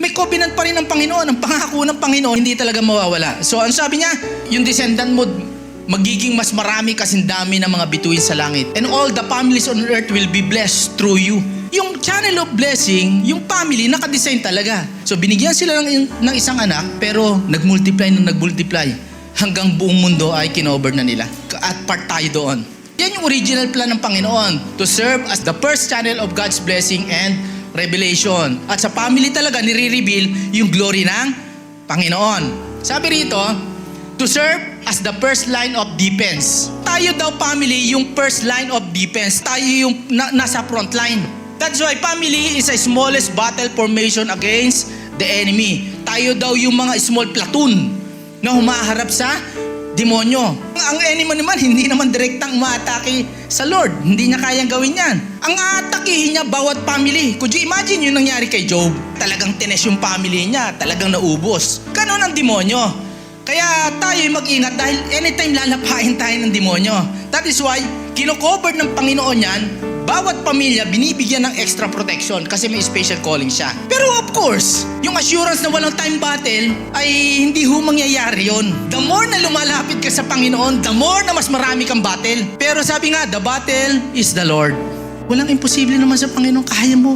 May covenant pa rin ng Panginoon. Ang pangako ng Panginoon, hindi talaga mawawala. So, ang sabi niya, yung descendant mo, magiging mas marami kasing dami ng mga bituin sa langit. And all the families on earth will be blessed through you. Yung channel of blessing, yung family, nakadesign talaga. So, binigyan sila ng isang anak, pero nagmultiply hanggang buong mundo ay kinover na nila. At part tayo doon. Yan yung original plan ng Panginoon, to serve as the first channel of God's blessing and revelation. At sa family talaga, nire-reveal yung glory ng Panginoon. Sabi rito, to serve as the first line of defense. Tayo daw family, yung first line of defense. Tayo yung nasa front line. That's why family is a smallest battle formation against the enemy. Tayo daw yung mga small platoon na humaharap sa demonyo. Ang enemy naman, hindi naman direktang umaatake sa Lord. Hindi niya kayang gawin yan. Ang aatakihin niya bawat family. Could you imagine yung nangyari kay Job? Talagang tines yung family niya. Talagang naubos. Ganon ang demonyo. Kaya tayo mag-ingat dahil anytime lalapain tayo ng demonyo. That is why, kino-cover ng Panginoon yan. Bawat pamilya, binibigyan ng extra protection kasi may special calling siya. Pero of course, yung assurance na walang time battle ay hindi ho mangyayari yun. The more na lumalapit ka sa Panginoon, the more na mas marami kang battle. Pero sabi nga, the battle is the Lord. Walang imposible naman sa Panginoon, kaya mo.